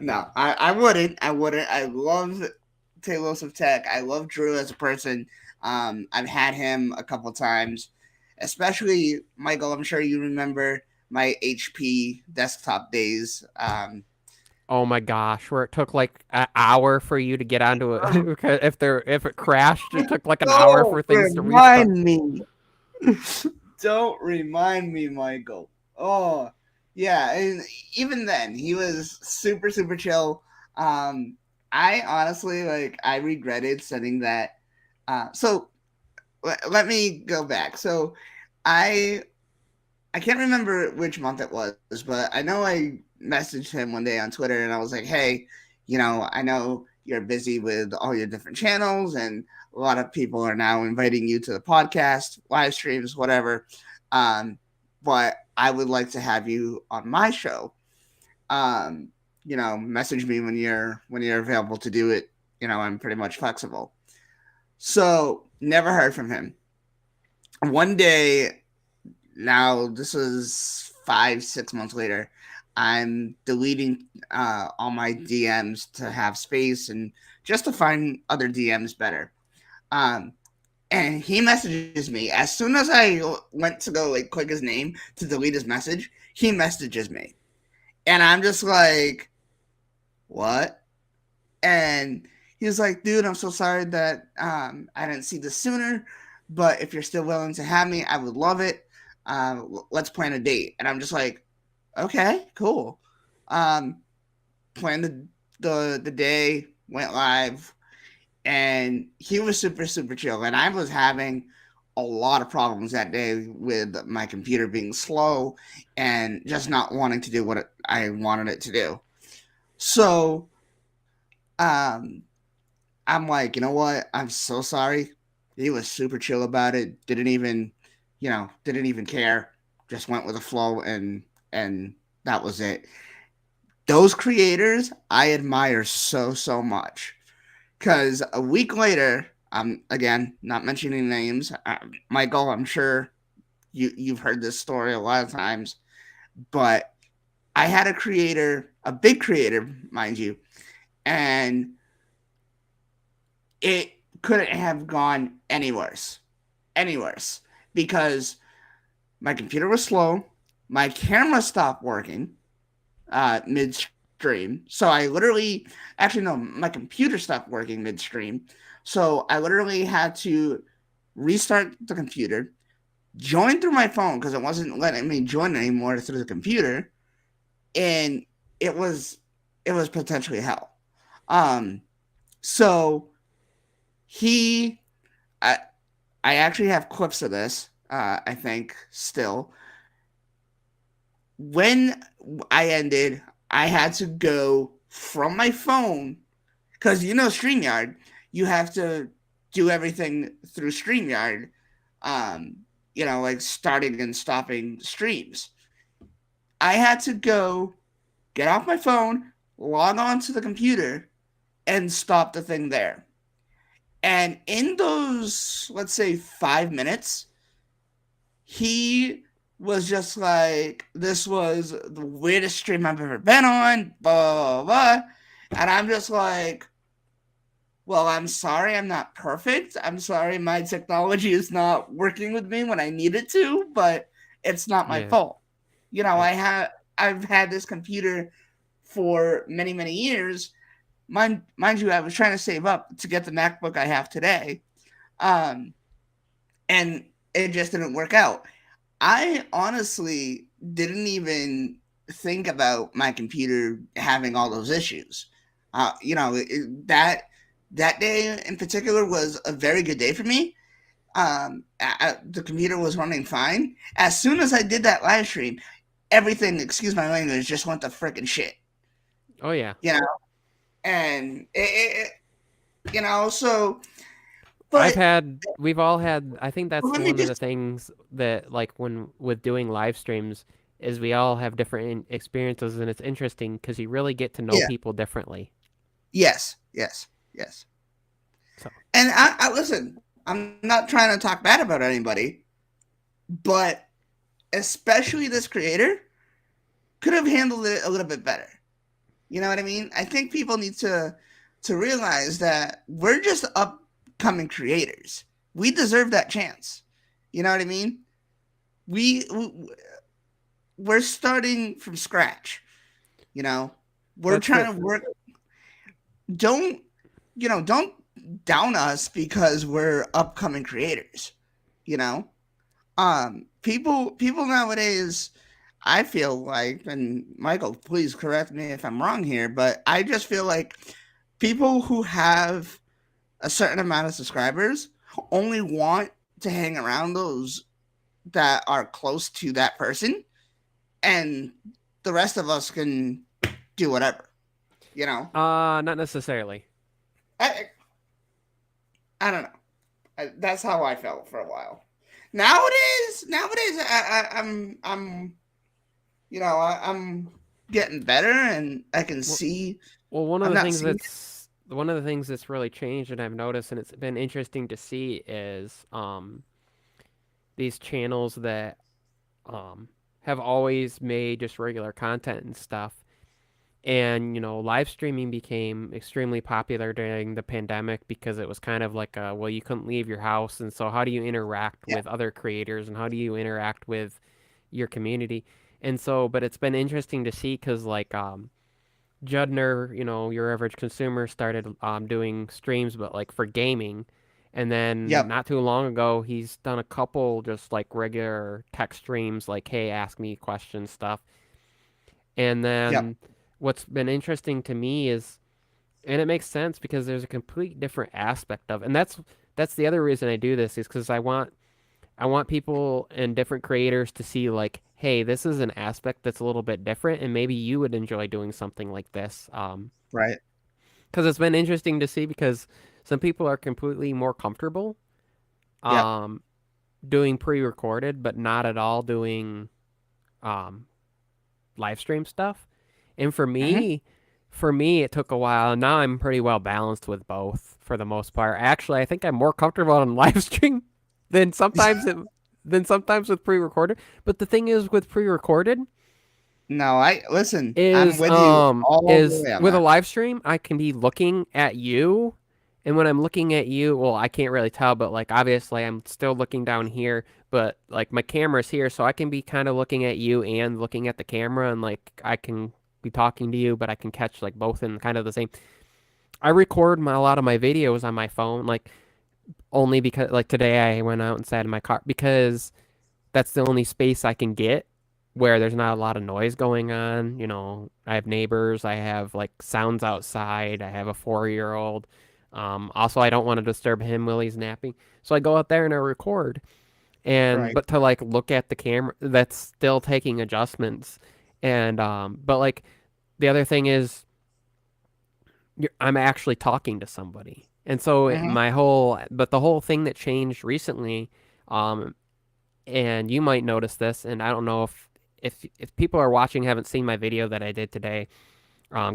S2: No, I wouldn't. I wouldn't. I love Talos of Tech. I love Drew as a person. I've had him a couple times, especially Michael. I'm sure you remember my HP desktop days.
S1: Oh my gosh, where it took like an hour for you to get onto it. If it crashed, it took like an hour
S2: Don't
S1: for things to restart.
S2: remind me. Don't remind me, Michael. Oh, yeah, and even then, he was super, super chill. Um, I honestly I regretted sending that. So let me go back. So I I can't remember which month it was, but I know I messaged him one day on Twitter, and I was like, "Hey, I know you're busy with all your different channels, and a lot of people are now inviting you to the podcast, live streams, whatever. Um, but I would like to have you on my show. Message me when you're available to do it. I'm pretty much flexible." So never heard from him. One day, now this is 5 6 months later, I'm deleting all my DMs to have space and just to find other DMs better. um and he messages me as soon as I went to go click his name to delete his message. He messages me, and I'm just like, what? And he was like, dude, I'm so sorry that I didn't see this sooner, but if you're still willing to have me, I would love it. Let's plan a date. And I'm just like, okay, cool. Um, Planned the day, went live, and he was super, super chill. And I was having a lot of problems that day with my computer being slow and just not wanting to do what I wanted it to do. So, um, I'm like, you know what? I'm so sorry. He was super chill about it. Didn't even care. Just went with the flow, and that was it. Those creators I admire so, so much. Cause a week later, I'm again not mentioning names. Michael, I'm sure you've heard this story a lot of times, but I had a creator, a big creator, mind you, and it couldn't have gone any worse. Any worse. Because my computer was slow, my camera stopped working midstream. So I literally, actually, no, my computer stopped working midstream. So I literally had to restart the computer, join through my phone because it wasn't letting me join anymore through the computer. And it was it was potentially hell. Um, so he I, I actually have clips of this. I think still when I ended, I had to go from my phone because StreamYard, you have to do everything through StreamYard, um, like starting and stopping streams. I had to go get off my phone, log on to the computer, and stop the thing there. And in those, let's say, 5 minutes, he was just like, this was the weirdest stream I've ever been on, blah, blah, blah. And I'm just like, well, I'm sorry I'm not perfect. I'm sorry my technology is not working with me when I need it to, but it's not my
S1: Yeah.
S2: fault.
S1: Yeah.
S2: I've had this computer for many, many years. Mind you, I was trying to save up to get the MacBook I have today. Um, and it just didn't work out. I honestly didn't even think about my computer having all those issues. That day in particular was a very good day for me. The computer was running fine. As soon as I did that live stream, everything, excuse my language, just went to freaking shit.
S1: Oh yeah.
S2: You know, and so,
S1: I've
S2: but
S1: had, we've all had, I think that's
S2: let me
S1: one of the
S2: just,
S1: things that, like, when with doing live streams, is we all have different experiences, and it's interesting because you really get to know
S2: yeah,
S1: people differently.
S2: yes, yes, yes.
S1: So,
S2: And I listen. I'm not trying to talk bad about anybody, but especially this creator could have handled it a little bit better. You know what I mean? I think people need to realize that we're just upcoming creators. We deserve that chance. You know what I mean? We we're starting from scratch. You know, we're
S1: that's the,
S2: trying to work. Don't don't down us because we're upcoming creators. You know, people nowadays, I feel like, and Michael, please correct me if I'm wrong here, but I just feel like people who have a certain amount of subscribers only want to hang around those that are close to that person, and the rest of us can do whatever, you know.
S1: not necessarily.
S2: I i, I don't know. That's how I felt for a while. Nowadays, I'm I'm getting better, and I can
S1: Well,
S2: see.
S1: well,
S2: I'm not seeing.
S1: one of the things that's really changed, and I've noticed, and it's been interesting to see, is these channels that have always made just regular content and stuff. And, live streaming became extremely popular during the pandemic because it was kind of like well, you couldn't leave your house. And so, how do you interact
S2: Yeah,
S1: with other creators, and how do you interact with your community? And so, but it's been interesting to see because, like, Judner, your average consumer, started doing streams, but like for gaming. And then
S2: yep,
S1: not too long ago, he's done a couple just like regular tech streams, like, hey, ask me questions stuff. And
S2: yep,
S1: then what's been interesting to me is, and it makes sense because there's a complete different aspect of, and that's the other reason I do this, is because I want people and different creators to see, like, hey, this is an aspect that's a little bit different, and maybe you would enjoy doing something like this.
S2: right,
S1: Because it's been interesting to see, because some people are completely more comfortable
S2: yep,
S1: um doing pre-recorded, but not at all doing um live stream stuff. And
S2: hmm
S1: for me, it took a while. Now I'm pretty well balanced with both for the most part. Actually, I think I'm more comfortable on live stream than sometimes it, than sometimes with pre-recorded. But the thing is, with pre-recorded
S2: No, I listen. I'm with you all the
S1: is
S2: way on
S1: with a
S2: that.
S1: live stream, I can be looking at you. And when I'm looking at you, well, I can't really tell, but like obviously I'm still looking down here, but like my camera's here, so I can be kind of looking at you and looking at the camera, and like I can be talking to you, but I can catch like both in kind of the same. I record a lot of my videos on my phone, like only because like today I went out and sat in my car because that's the only space I can get where there's not a lot of noise going on. I have neighbors, I have like sounds outside, I have a 4-year-old. Also, I don't want to disturb him while he's napping. So I go out there and I record. and
S2: Right.
S1: but to like look at the camera, that's still taking adjustments. And but like the other thing is I'm actually talking to somebody. And so
S2: Mm-hmm.
S1: the whole thing that changed recently, um, and you might notice this, and I don't know if people are watching haven't seen my video that I did today,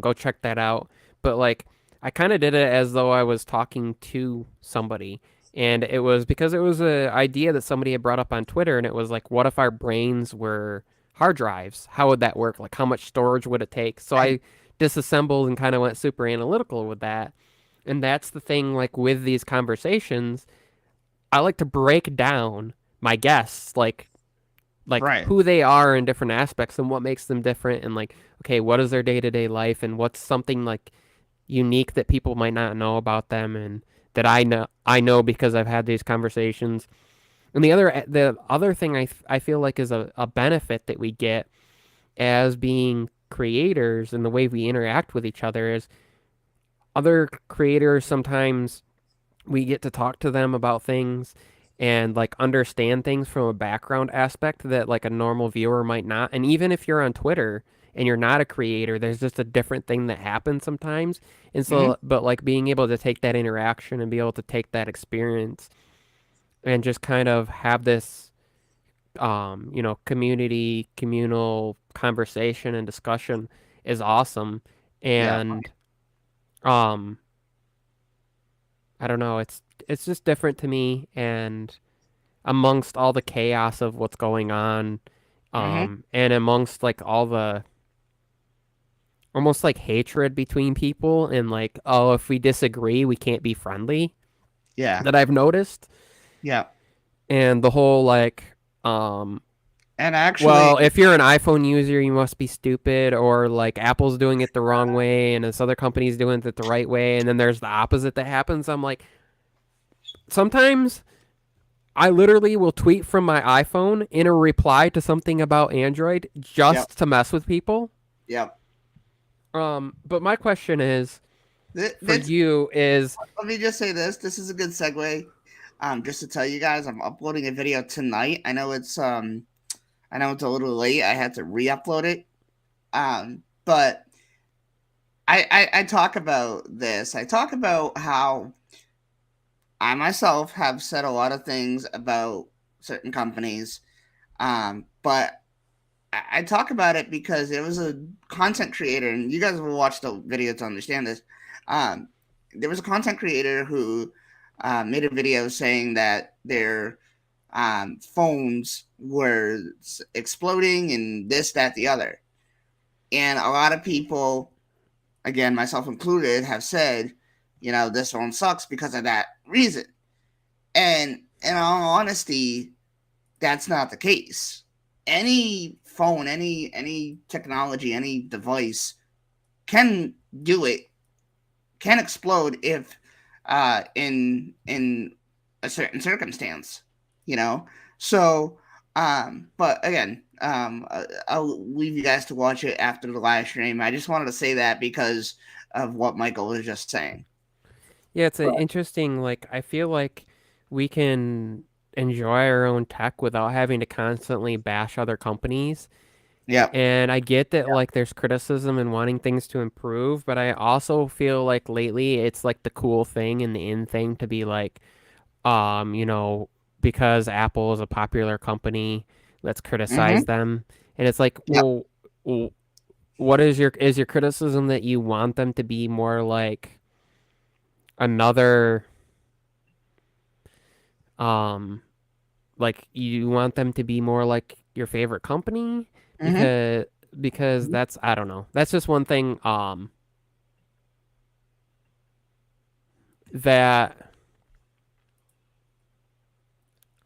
S1: go check that out. But like, I kind of did it as though I was talking to somebody, and it was because it was an idea that somebody had brought up on Twitter, and it was like, what if our brains were hard drives? How would that work? Like, how much storage would it take? So
S2: Right.
S1: I disassembled and kind of went super analytical with that. And that's the thing, like with these conversations, I like to break down my guests, like
S2: Right.
S1: who they are in different aspects and what makes them different, and like, okay, what is their day-to-day life, and what's something like unique that people might not know about them, and that I know because I've had these conversations. And the other thing I feel like is a benefit that we get as being creators, and the way we interact with each other is, other creators sometimes we get to talk to them about things and like understand things from a background aspect that like a normal viewer might not. And even if you're on Twitter and you're not a creator, there's just a different thing that happens sometimes. And
S2: Mm-hmm.
S1: so, but like being able to take that interaction and be able to take that experience and just kind of have this, communal conversation and discussion is awesome.
S2: Yeah.
S1: And, um, I don't know, it's just different to me. And amongst all the chaos of what's going on,
S2: Mm-hmm.
S1: and amongst like all the almost like hatred between people, and like, oh, if we disagree we can't be friendly,
S2: Yeah.
S1: that I've noticed.
S2: Yeah.
S1: And the whole like, um
S2: And actually,
S1: well, if you're an iPhone user you must be stupid, or like Apple's doing it the wrong way and this other company's doing it the right way, and then there's the opposite that happens. I'm like, sometimes I literally will tweet from my iPhone in a reply to something about Android
S2: yep.
S1: just to mess with people.
S2: Yep.
S1: But my question is for
S2: That's,
S1: you is,
S2: let me just say this. This is a good segue. Just to tell you guys, I'm uploading a video tonight. I know it's a little late. I had to re-upload it. But I talk about this. I talk about how I myself have said a lot of things about certain companies. But I talk about it because there was a content creator, and you guys will watch the video to understand this. Um, there was a content creator who made a video saying that their phones were exploding and this, that, the other. And a lot of people, again, myself included, have said, this phone sucks because of that reason. And in all honesty, that's not the case. Any phone, any technology, any device can do it, can explode if in a certain circumstance, you know. So, but again, I'll leave you guys to watch it after the live stream. I just wanted to say that because of what Michael was just saying.
S1: yeah, it's an interesting, like, I feel like we can enjoy our own tech without having to constantly bash other companies.
S2: Yep.
S1: And I get that like there's criticism and wanting things to improve, but I also feel like lately it's like the cool thing and the in thing to be like, um, you know, because Apple is a popular company, let's
S2: Mm-hmm.
S1: criticize them. And it's like,
S2: Yep.
S1: well, what is your criticism that you want them to be more like another, um like you want them to be more like your favorite company?
S2: Mm-hmm.
S1: Because that's, I don't know. That's just one thing that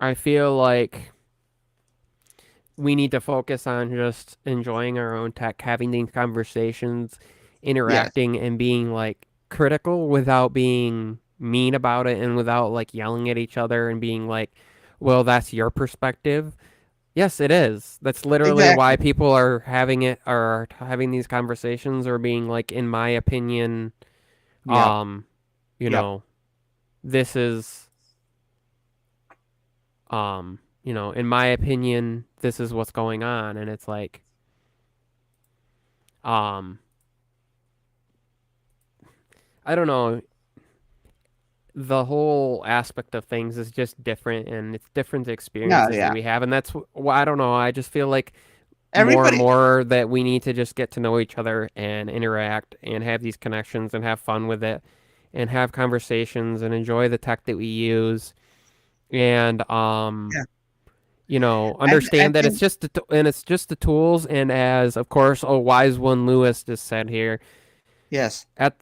S1: I feel like we need to focus on, just enjoying our own tech, having these conversations,
S2: Yes.
S1: interacting, and being like critical without being mean about it, and without like yelling at each other and being like, well, that's your perspective. Yes, it is. That's literally
S2: Exactly.
S1: why people are having it, or having these conversations, or being like, in my opinion,
S2: Yep.
S1: um, you
S2: Yep.
S1: know, this is, um, in my opinion, this is what's going on. And it's like, um, I don't know. The whole aspect of things is just different, and it's different
S2: No,
S1: experiences that
S2: yeah.
S1: we have. And that's why I don't know. I just feel like more and
S2: Everybody,
S1: more that we need to just get to know each other and interact and have these connections and have fun with it and have conversations and enjoy the tech that we use and
S2: yeah. I
S1: understand that it's
S2: think
S1: just and it's just the tools. And as of course a wise one Lewis just said here,
S2: yes.
S1: at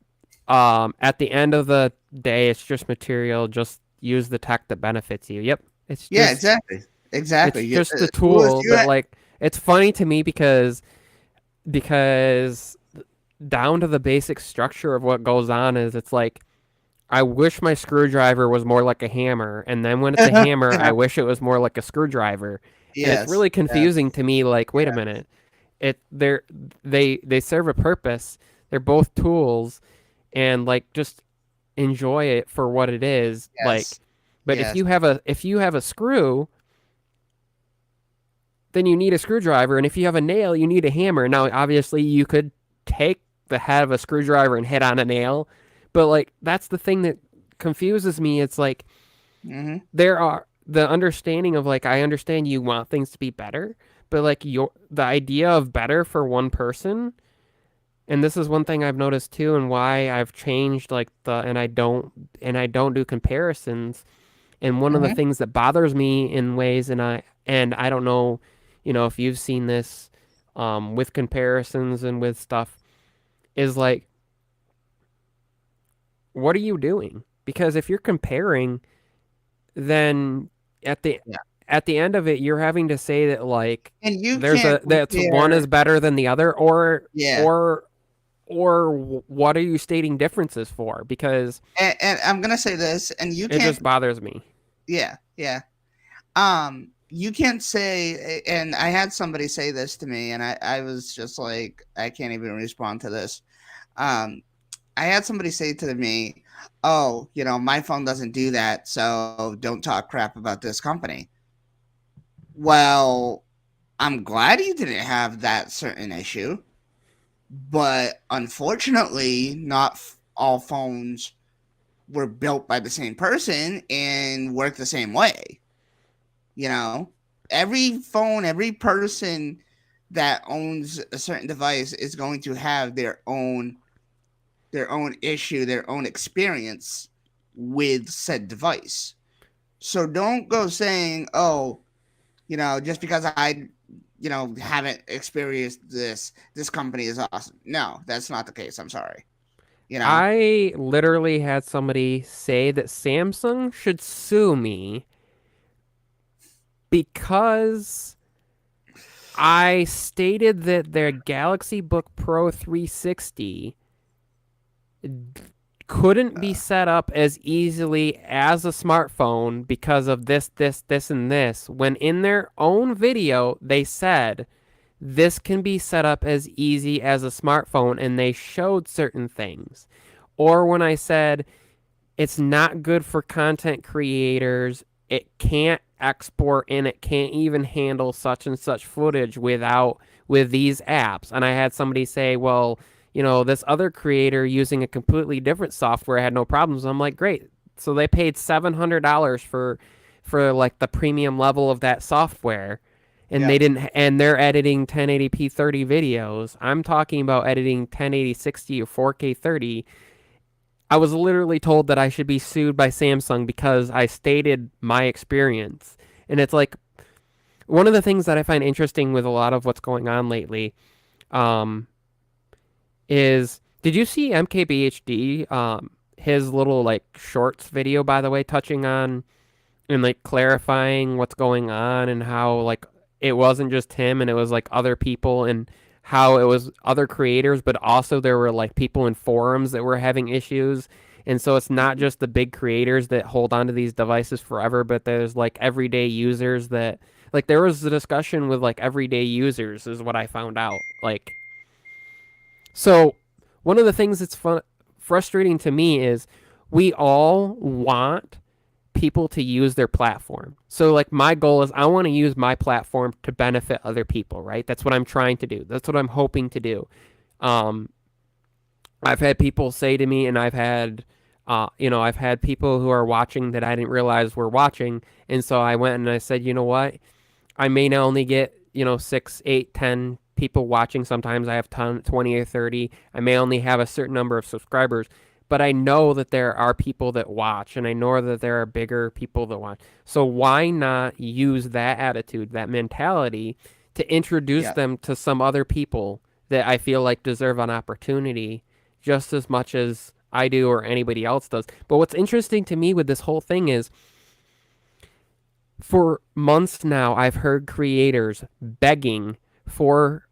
S1: at the end of the day it's just material. Just use the tech that benefits you. Yep. it's
S2: Yeah,
S1: just
S2: exactly. Exactly.
S1: it's just the
S2: Louis,
S1: tool. But like it's funny to me because down to the basic structure of what goes on is it's like I wish my screwdriver was more like a hammer, and then when it's a hammer, I wish it was more like a screwdriver. And it's
S2: yes.
S1: really confusing
S2: Yes.
S1: to me. Like, wait a
S2: Yeah.
S1: minute, they serve a purpose. They're both tools, and like just enjoy it for what it is. Like,
S2: Yes.
S1: but
S2: Yes.
S1: if you have a screw, then you need a screwdriver, and if you have a nail, you need a hammer. Now, obviously, you could take the head of a screwdriver and hit on a nail, but like that's the thing that confuses me. It's like
S2: Hmm.
S1: there are the understanding of like I understand you want things to be better, but like the idea of better for one person, and this is one thing I've noticed too, and why I've changed like the and I don't do comparisons. And one of the
S2: Hmm.
S1: things that bothers me in ways, and I don't know, if you've seen this with comparisons and with stuff, is like, what are you doing? Because if you're comparing, then at the
S2: Yeah.
S1: at the end of it, you're having to say that like
S2: And you
S1: there's
S2: can't
S1: a that's one
S2: compare.
S1: is better than the other,
S2: Yeah.
S1: or what are you stating differences for? Because
S2: And I'm gonna say this, and you
S1: it
S2: can't.
S1: just bothers me.
S2: Yeah. Yeah. You can't say. And I had somebody say this to me, and I was just like, I can't even respond to this. Um, I had somebody say to me, "Oh, my phone doesn't do that, so don't talk crap about this company." Well, I'm glad you didn't have that certain issue, but unfortunately, not all phones were built by the same person and work the same way. You know, every phone, every person that owns a certain device is going to have their own issue, their own experience with said device. So don't go saying, "Oh, just because I, haven't experienced this company is awesome." No, that's not the case. I'm sorry. You know,
S1: I literally had somebody say that Samsung should sue me because I stated that their Galaxy Book Pro 360 couldn't be set up as easily as a smartphone because of this, this, this, and this, when in their own video they said this can be set up as easy as a smartphone and they showed certain things. Or when I said it's not good for content creators. It can't export and it can't even handle such and such footage with these apps. And I had somebody say, well, this other creator using a completely different software had no problems. I'm like, great. So they paid $700 for like the premium level of that software. And
S2: yeah,
S1: they didn't, and they're editing 1080p 30 videos. I'm talking about editing 1080 60 or 4K 30. I was literally told that I should be sued by Samsung because I stated my experience. And it's like one of the things that I find interesting with a lot of what's going on lately um, is did you see MKBHD his little like shorts video, by the way, touching on and like clarifying what's going on and how like it wasn't just him and it was like other people, and how it was other creators, but also there were like people in forums that were having issues. And so it's not just the big creators that hold on to these devices forever, but there's like everyday users that like there was a discussion with like everyday users is what I found out. Like so one of the things that's frustrating to me is we all want people to use their platform. So like my goal is I want to use my platform to benefit other people, right? That's what I'm trying to do. That's what I'm hoping to do. Um, I've had people say to me, and I've had people who are watching that I didn't realize were watching, and so I went and I said, you know what? I may not only get, 6, 8, 10 people watching. Sometimes I have 20 or 30. I may only have a certain number of subscribers, but I know that there are people that watch, and I know that there are bigger people that watch. So why not use that attitude, that mentality, to introduce
S2: Yeah.
S1: them to some other people that I feel like deserve an opportunity just as much as I do or anybody else does. But what's interesting to me with this whole thing is for months now, I've heard creators begging for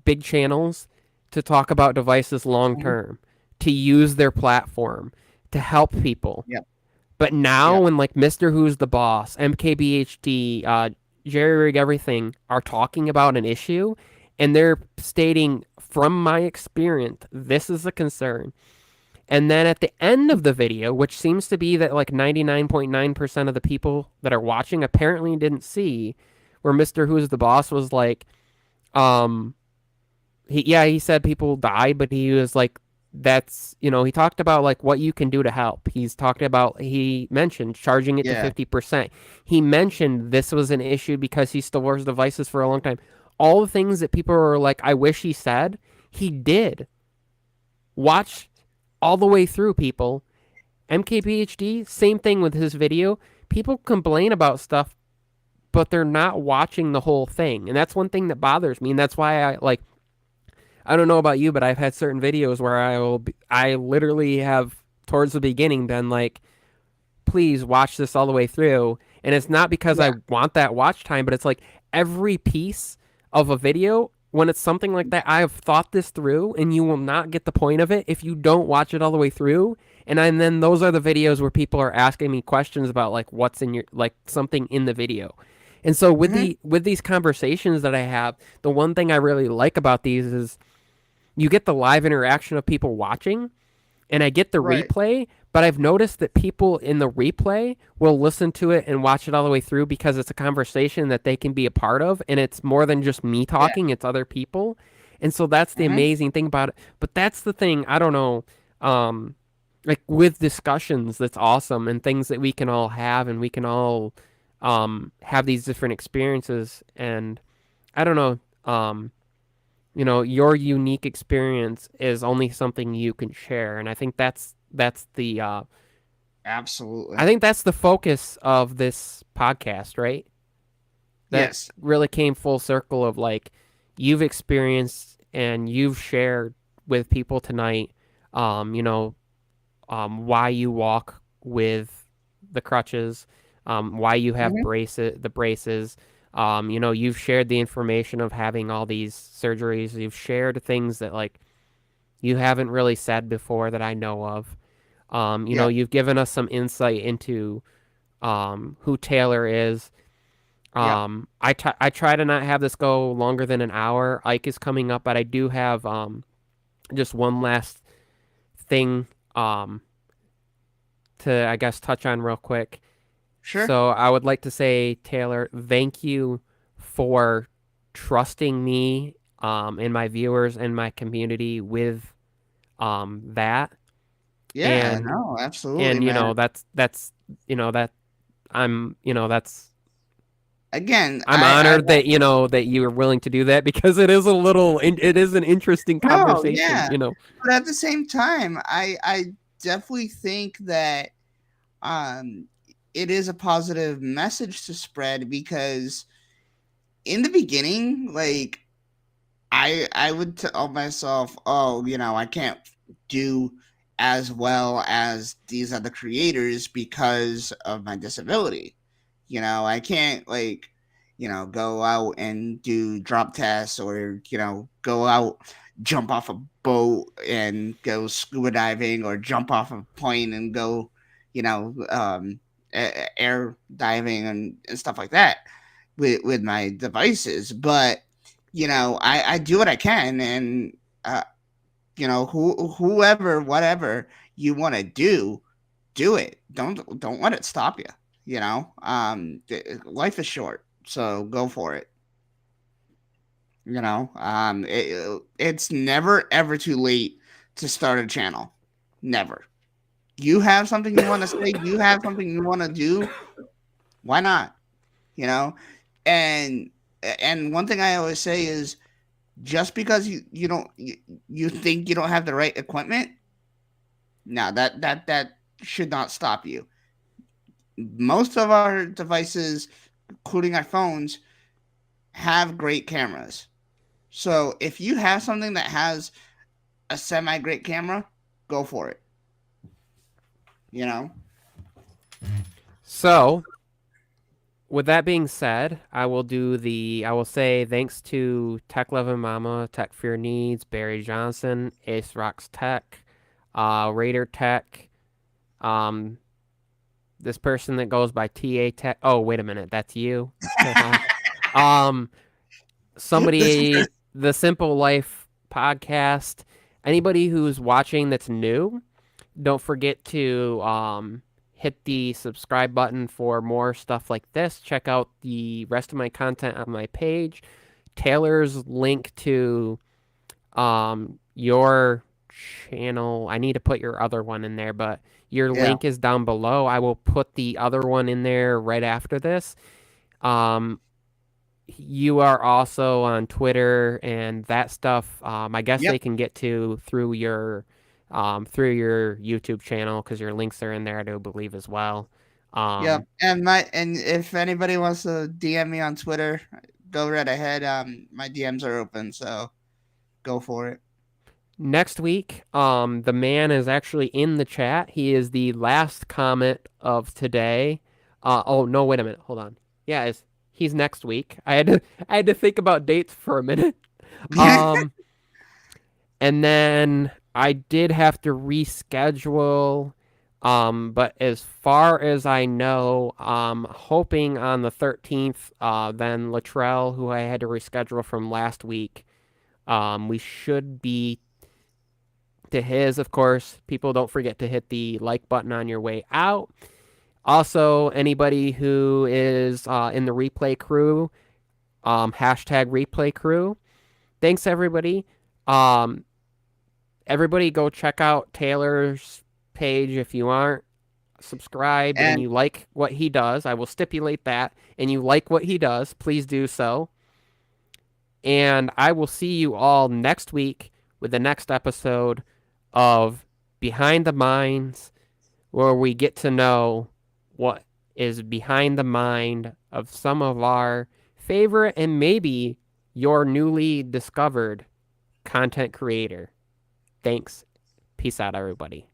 S1: big channels to talk about devices long
S2: Mhm.
S1: term, to use their platform, to help people.
S2: Yep.
S1: But now,
S2: Yep.
S1: when like Mr. Who's the Boss, MKBHD, Jerry Rig Everything are talking about an issue, and they're stating, from my experience, this is a concern. And then at the end of the video, which seems to be that like 99.9% of the people that are watching apparently didn't see, where Mr. Who's the Boss was like, um, he said people died, but he was like, he talked about like what you can do to help. He mentioned charging it to
S2: Yeah.
S1: 50%. He mentioned this was an issue because he stores devices for a long time. All the things that people were like, I wish he said, he did. Watch all the way through, people. MKBHD, same thing with his video. People complain about stuff, but they're not watching the whole thing. And that's one thing that bothers me. And that's why I don't know about you, but I've had certain videos where I literally have towards the beginning been like, please watch this all the way through. And it's not because I
S2: Yeah.
S1: want that watch time, but it's like every piece of a video, when it's something like that, I have thought this through, and you will not get the point of it if you don't watch it all the way through. And then those are the videos where people are asking me questions about like what's in your like something in the video. And so
S2: Hmm.
S1: with these conversations that I have, the one thing I really like about these is you get the live interaction of people watching, and I get the
S2: Right.
S1: replay, but I've noticed that people in the replay will listen to it and watch it all the way through because it's a conversation that they can be a part of, and it's more than just me
S2: Yeah.
S1: talking, it's other people. And so that's the
S2: Hmm.
S1: amazing thing about it. But that's the thing, I don't know, like with discussions that's awesome, and things that we can all have, and we can all have these different experiences. And I don't know, your unique experience is only something you can share, and I
S2: Absolutely.
S1: think that's the focus of this podcast, right? That
S2: Yes.
S1: really came full circle of like you've experienced and you've shared with people tonight, you know, why you walk with the crutches, why you have
S2: Hmm.
S1: the braces. You've shared the information of having all these surgeries. You've shared things that like you haven't really said before that I know of.
S2: Yeah.
S1: You've given us some insight into who Taylor is.
S2: Yep.
S1: I try to not have this go longer than an hour. Ike is coming up, but I do have just one last thing um, to, I guess, touch on real quick.
S2: Sure.
S1: So I would like to say, Taylor, thank you for trusting me and my viewers and my community with that.
S2: Yeah.
S1: And
S2: No. Absolutely, man.
S1: that's that that's
S2: Again,
S1: I'm
S2: I
S1: honored that that you are willing to do that because it is an interesting
S2: no,
S1: conversation,
S2: yeah. But at the same time, I definitely think that um it is a positive message to spread because in the beginning, like I would tell myself, oh, I can't do as well as these other creators because of my disability. I can't like, go out and do drop tests or, go out, jump off a boat and go scuba diving or jump off a plane and go, air diving and stuff like that with my devices. But I do what I can, and whoever, whatever you want to do it. Don't let it stop you. Life is short, so go for it. It's never ever too late to start a channel. Never. You have something you want to say. You have something you want to do. Why not? You know, and and one thing I always say is just because you think you don't have the right equipment, no, that should not stop you. Most of our devices, including our phones, have great cameras. So if you have something that has a semi great camera, go for it. You know?
S1: So, with that being said, I will say thanks to Tech Loving Mama, Tech for Your Needs, Barry Johnson, Ace Rocks Tech, Raider Tech, um, this person that goes by TA Tech. Oh, wait a minute, that's you. um,
S2: This
S1: somebody, the Simple Life podcast. Anybody who's watching that's new, don't forget to hit the subscribe button for more stuff like this. Check out the rest of my content on my page. Taylor's link to your channel. I need to put your other one in there, but your
S2: Yeah.
S1: link is down below. I will put the other one in there right after this. Um, you are also on Twitter and that stuff. I guess
S2: Yep.
S1: they can get to through your YouTube channel because your links are in there, I do believe as well.
S2: Yep.
S1: Um,
S2: And if anybody wants to DM me on Twitter, go right ahead. My DMs are open, so go for it.
S1: Next week, the man is actually in the chat. He is the last comment of today. Oh no, wait a minute, hold on. Yeah, he's next week. I had to think about dates for a minute. Um, and then I did have to reschedule. But as far as I know, hoping on the 13th, then Latrell, who I had to reschedule from last week, we should be to his, of course. People don't forget to hit the like button on your way out. Also, anybody who is in the replay crew, hashtag replay crew. Thanks, everybody. Um, Everybody go check out Taylor's page if you aren't subscribed and
S2: And
S1: you like what he does. I will stipulate that. And you like what he does, please do so. And I will see you all next week with the next episode of Behind the Minds, where we get to know what is behind the mind of some of our favorite and maybe your newly discovered content creator. Thanks. Peace out, everybody.